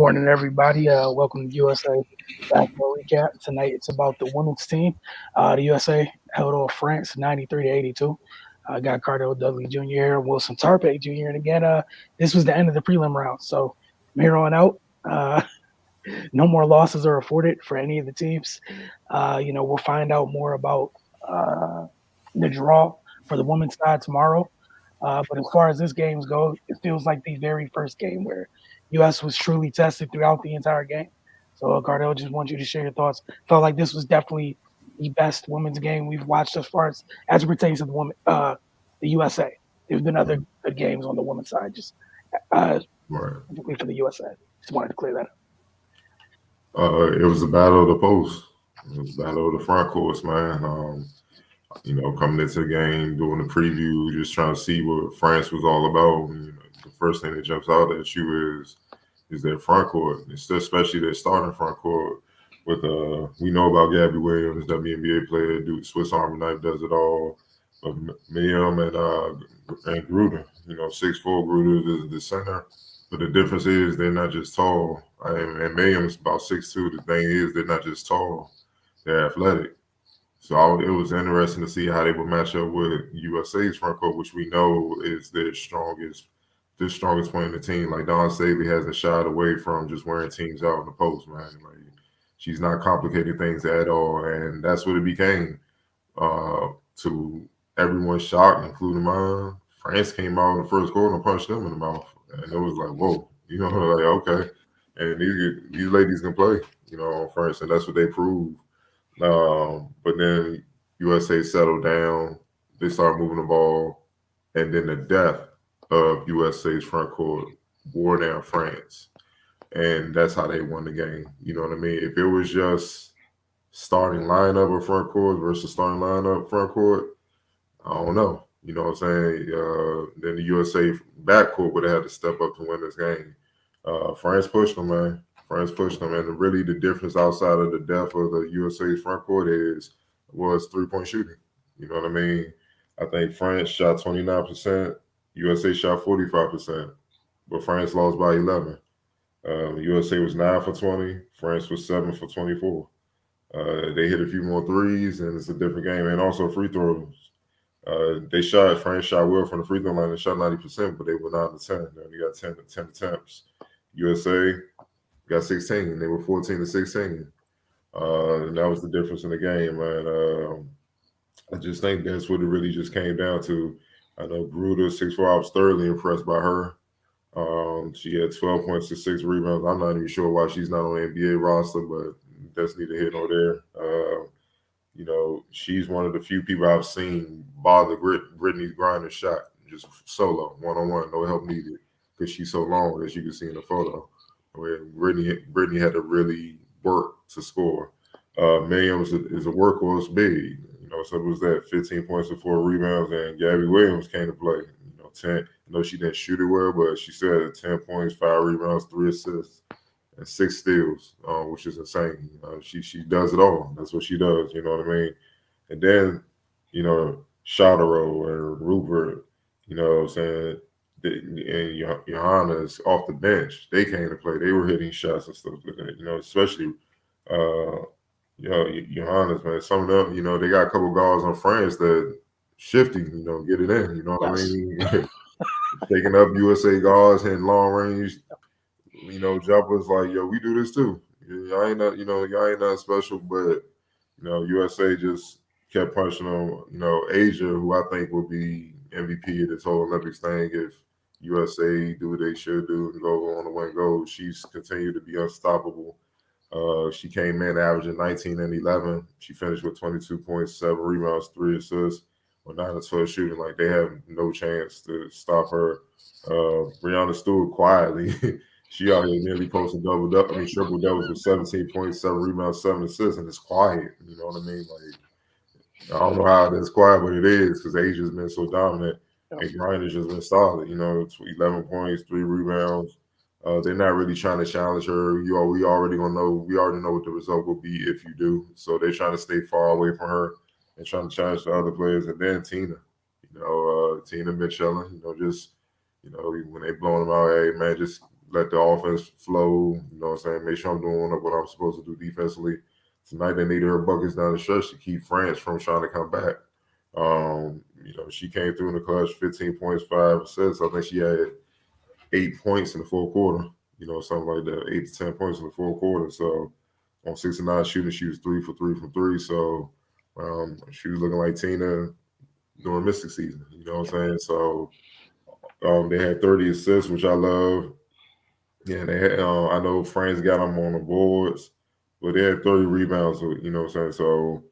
morning, everybody. Welcome to USA Basketball Recap. Tonight it's about the women's team. The USA held off France 93-82. Got Cardell Dudley Jr. here, Wilson Tarpe Jr. And again, this was the end of the prelim round. So from here on out, no more losses are afforded for any of the teams. We'll find out more about the draw for the women's side tomorrow. But as far as this games go, it feels like the very first game where U.S. was truly tested throughout the entire game. So, Cardell, just want you to share your thoughts. Felt like this was definitely the best women's game we've watched as far as it pertains to the USA. There's been other good games on the women's side, just specifically for the USA. Just wanted to clear that up. It was the battle of the post. It was the battle of the front courts, man. Coming into the game, doing the preview, just trying to see what France was all about. The first thing that jumps out at you is their front court, especially their starting front court. With we know about Gabby Williams, WNBA player, Swiss Army knife, does it all. But Miriam and Gruder, 6'4" Gruder is the center. But the difference is they're not just tall. And Miriam's about 6'2". The thing is they're not just tall; they're athletic. So it was interesting to see how they would match up with USA's front court, which we know is their strongest point in the team. Like Dawn Staley hasn't shied away from just wearing teams out in the post, man. Like she's not complicating things at all, and that's what it became. To everyone's shock, including mine, France came out in the first quarter and punched them in the mouth, and it was like, whoa, like okay, and these ladies can play, on France, and that's what they proved. But then USA settled down. They started moving the ball, and then the death of USA's front court wore down France, and that's how they won the game. You know what I mean? If it was just starting lineup of front court versus starting lineup front court, I don't know. You know what I'm saying? Then the USA backcourt would have had to step up to win this game. France pushed them, man. France pushed them, and really the difference outside of the depth of the USA's front court was 3-point shooting. You know what I mean? I think France shot 29%, USA shot 45%, but France lost by 11. USA was 9 for 20, France was 7 for 24. They hit a few more threes, and it's a different game, and also free throws. France shot well from the free throw line and shot 90%, but they were 9 to 10. They got 10 attempts. USA got 16. They were 14 to 16. And that was the difference in the game, man. I just think that's what it really just came down to. I know Gruder, 6'4", I was thoroughly impressed by her. She had 12 points to 6 rebounds. I'm not even sure why she's not on the NBA roster, but that's neither here nor there. She's one of the few people I've seen bother Brittany Griner's shot, just solo, one-on-one, no help needed, because she's so long, as you can see in the photo. Where Brittany had to really work to score. Miriam is a workhorse big, so it was that 15 points and 4 rebounds, and Gabby Williams came to play. 10. I know she didn't shoot it well, but she still had 10 points, 5 rebounds, 3 assists, and 6 steals, which is insane. She does it all. That's what she does. You know what I mean? And then, Shadaro and Rupert, what I'm saying, and Johannes off the bench, they came to play. They were hitting shots and stuff like that, especially Johannes, man. Some of them, they got a couple guards on France that shifting, get it in, what I mean? Taking up USA guards, hitting long range, jumpers, like, yo, we do this too. Y'all ain't nothing special, but USA just kept punching on, Asia, who I think will be MVP of this whole Olympics thing if USA do what they should do and go on to win gold. She's continued to be unstoppable. She came in averaging 19 and 11. She finished with 22 points, 7 rebounds, 3 assists, with 9 of 12 shooting. Like, they have no chance to stop her. Breanna Stewart quietly, she out here nearly posting triple doubles with 17 points, 7 rebounds, 7 assists, and it's quiet. You know what I mean? Like, I don't know how it's quiet, but it is, because Asia's been so dominant. And Griner's just been solid, 11 points, 3 rebounds. They're not really trying to challenge her. We already know what the result will be if you do. So they're trying to stay far away from her and trying to challenge the other players. And then Tina, Tina Mitchell, when they blowing them out, hey man, just let the offense flow. You know what I'm saying? Make sure I'm doing what I'm supposed to do defensively. Tonight they needed her buckets down the stretch to keep France from trying to come back. She came through in the clutch, 15 points, 5 assists. I think she had 8 points in the fourth quarter. Something like that, 8 to 10 points in the fourth quarter. So on 6 of 9 shooting, she was 3 for 3 from 3. So she was looking like Tina during Mystic season. You know what I'm saying? So they had 30 assists, which I love. Yeah, they had. I know France got them on the boards, but they had 30 rebounds. You know what I'm saying? So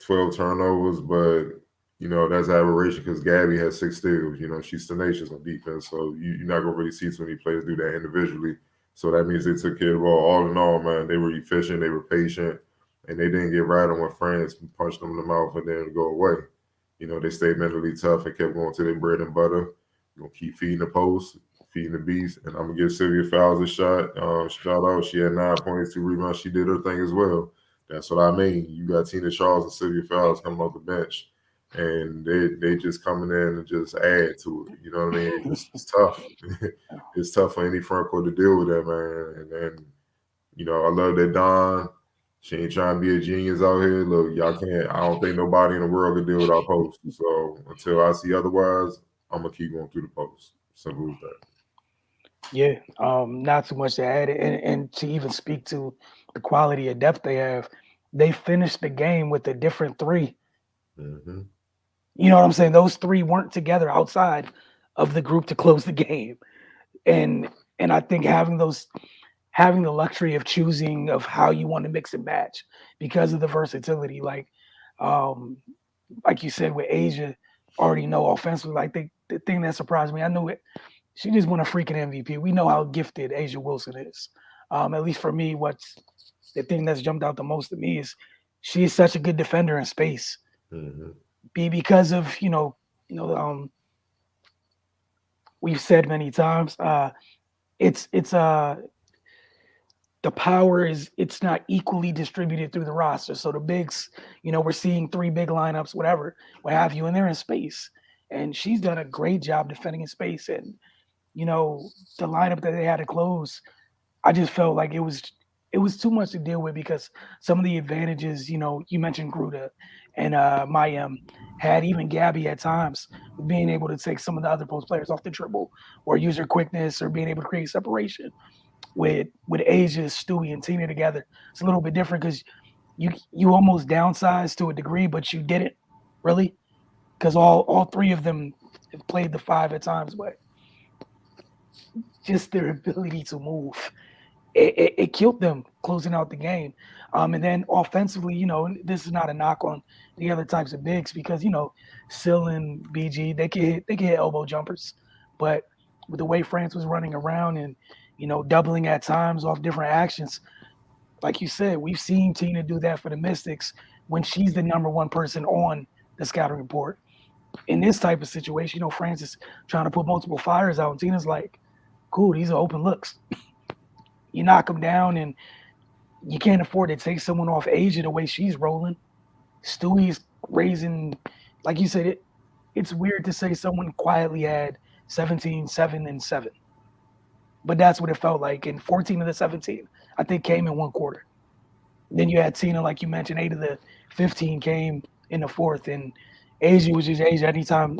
12 turnovers, but that's aberration because Gabby has 6 steals. She's tenacious on defense, so you're not gonna really see too many players do that individually. So that means they took care of the ball. All in all, man, they were efficient, they were patient, and they didn't get rattled when France punched them in the mouth and then go away. They stayed mentally tough and kept going to their bread and butter. Gonna keep feeding the post, feeding the beast, and I'm gonna give Sylvia Fowles a shot. Shout out, she had 9 points, 2 rebounds. She did her thing as well. That's what I mean. You got Tina Charles and Sylvia Fowles coming off the bench, and they just coming in and just add to it. You know what I mean? It's tough. It's tough for any front court to deal with that, man. And then, I love that Dawn. She ain't trying to be a genius out here. Look, y'all can't. I don't think nobody in the world can deal with our post. So until I see otherwise, I'm gonna keep going through the post. Simple as that. Yeah, not too much to add, and to even speak to the quality of depth they have, they finished the game with a different 3. Mm-hmm. You know what I'm saying? Those 3 weren't together outside of the group to close the game, and I think having the luxury of choosing of how you want to mix and match because of the versatility, like you said with Asia, already know offensively. Like the thing that surprised me, I knew it. She just won a freaking MVP. We know how gifted Asia Wilson is. At least for me, what's the thing that's jumped out the most to me is she is such a good defender in space. Mm-hmm. Because of we've said many times, it's the power is it's not equally distributed through the roster. So the bigs, we're seeing 3 big lineups, whatever, what have you, and they're in space. And she's done a great job defending in space. And the lineup that they had to close, I just felt like it was too much to deal with because some of the advantages, you mentioned Gruda and Mayim had even Gabby at times being able to take some of the other post players off the dribble or use her quickness or being able to create separation. With Asia, Stewie, and Tina together, it's a little bit different because you almost downsized to a degree, but you didn't really because all 3 of them have played the 5 at times, but just their ability to move. It killed them closing out the game. And then offensively, this is not a knock on the other types of bigs because, Sil and BG, they can hit elbow jumpers. But with the way France was running around and, doubling at times off different actions, like you said, we've seen Tina do that for the Mystics when she's the number 1 person on the scouting report. In this type of situation, France is trying to put multiple fires out, and Tina's like, cool, these are open looks. You knock them down, and you can't afford to take someone off Asia the way she's rolling. Stewie's raising, like you said, it's weird to say someone quietly had 17, 7, and 7. But that's what it felt like. And 14 of the 17, I think, came in 1 quarter. Then you had Tina, like you mentioned, 8 of the 15 came in the 4th. And Asia was just Asia anytime,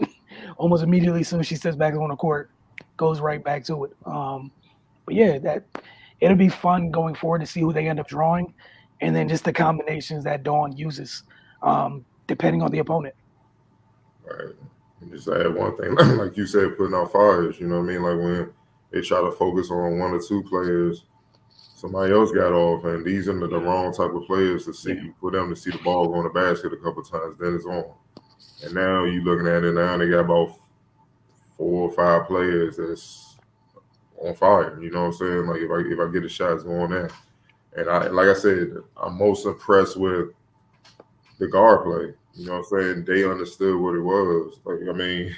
almost immediately as soon as she steps back on the court, goes right back to it. But yeah, it'll be fun going forward to see who they end up drawing, and then just the combinations that Dawn uses, depending on the opponent. Right. And just add one thing, like you said, putting out fires. You know what I mean? Like when they try to focus on 1 or 2 players, somebody else got off, and these are the wrong type of players to see for them to see the ball go in the basket a couple of times. Then it's on, and now you looking at it now. They got about 4 or 5 players that's on fire. You know what I'm saying? Like if I get a shot, it's going in. And like I said, I'm most impressed with the guard play. You know what I'm saying? They understood what it was. Like, I mean,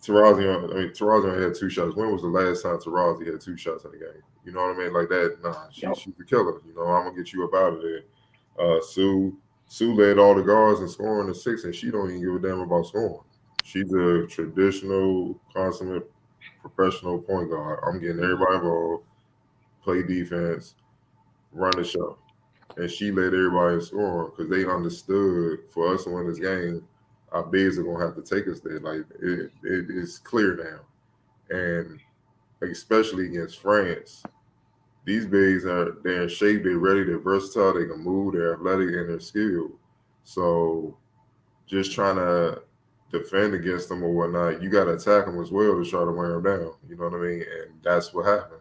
Tarazi had 2 shots. When was the last time Tarazi had 2 shots in the game? You know what I mean? Like that, nah, she's a killer. I'm gonna get you up out of there. Sue led all the guards in scoring the 6, and she don't even give a damn about scoring. She's a traditional consummate professional point guard. I'm getting everybody involved, play defense, run the show. And she let everybody score because they understood for us to win this game, our bigs are gonna have to take us there. Like it is clear now, and especially against France, these bigs they're in shape, they're ready, they're versatile, they can move, they're athletic, and they're skilled. So just trying to defend against them or whatnot, you got to attack them as well to try to wear them down. You know what I mean? And that's what happened.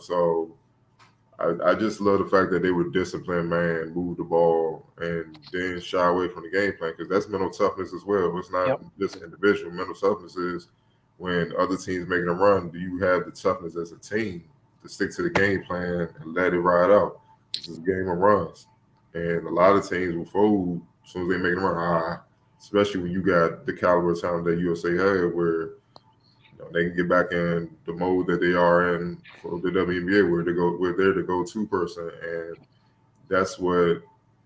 So I just love the fact that they were disciplined, man, move the ball, and then shy away from the game plan because that's mental toughness as well. It's not just individual. Mental toughness is when other teams making a run, do you have the toughness as a team to stick to the game plan and let it ride out? This is a game of runs. And a lot of teams will fold as soon as they make a run. Especially when you got the caliber of talent that USA had where they can get back in the mode that they are in for the WNBA, where they're the go-to person, and that's what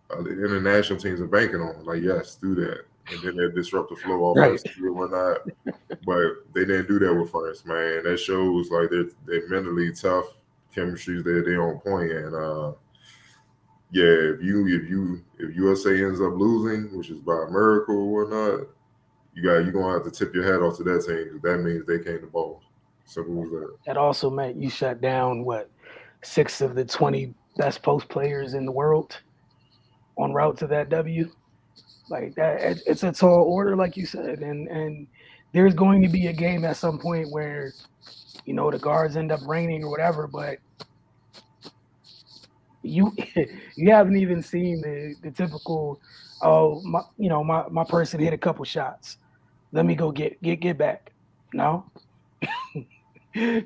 the international teams are banking on. Like, yes, do that, and then they disrupt the flow offensively and whatnot. But they didn't do that with France, man. That shows like they're mentally tough. Chemistry's there, they on point, and if USA ends up losing, which is by a miracle or whatnot, you're gonna have to tip your hat off to that team because that means they came to ball. Simple as that. That also meant you shut down 6 of the 20 best post players in the world en route to that W. Like that, it's a tall order, like you said, and there's going to be a game at some point where the guards end up reigning or whatever, but you haven't even seen the typical my person hit a couple shots. Let me go get back. No.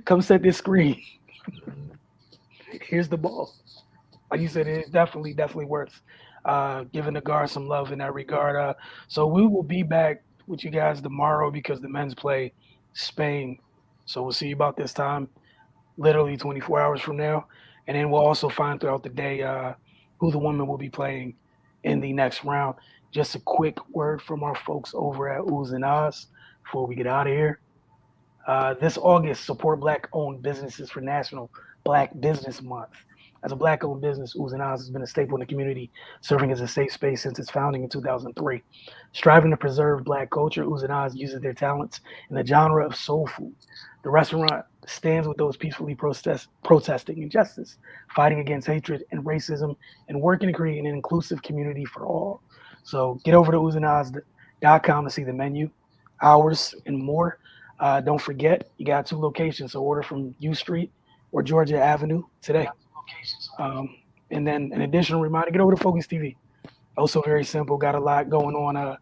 Come set this screen. Here's the ball. Like you said, it's definitely worth giving the guards some love in that regard. So we will be back with you guys tomorrow because the men's play Spain. So we'll see you about this time, literally 24 hours from now. And then we'll also find throughout the day who the women will be playing in the next round. Just a quick word from our folks over at Oohs and Ahs before we get out of here. This August, support Black-owned businesses for National Black Business Month. As a Black-owned business, Oohs and Ahs has been a staple in the community, serving as a safe space since its founding in 2003. Striving to preserve Black culture, Oohs and Ahs uses their talents in the genre of soul food. The restaurant stands with those peacefully protesting injustice, fighting against hatred and racism, and working to create an inclusive community for all. So get over to oohsandahs.com to see the menu, hours, and more. Don't forget, you got 2 locations, so order from U Street or Georgia Avenue today. And then an additional reminder, get over to Focus TV. Also very simple, got a lot going on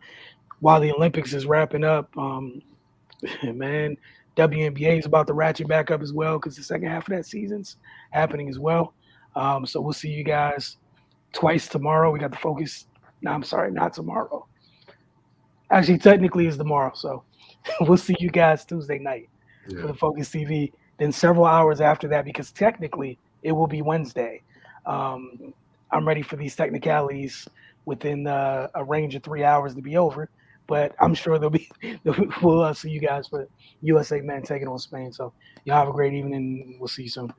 while the Olympics is wrapping up. Man, WNBA is about to ratchet back up as well because the second half of that season's happening as well. So we'll see you guys twice tomorrow. We got the Focus. No, I'm sorry, not tomorrow. Actually, technically it's tomorrow. So we'll see you guys Tuesday night for the Focus TV. Then several hours after that, because technically it will be Wednesday. I'm ready for these technicalities within a range of 3 hours to be over. But I'm sure we'll see you guys for USA men taking on Spain. So y'all have a great evening. We'll see you soon.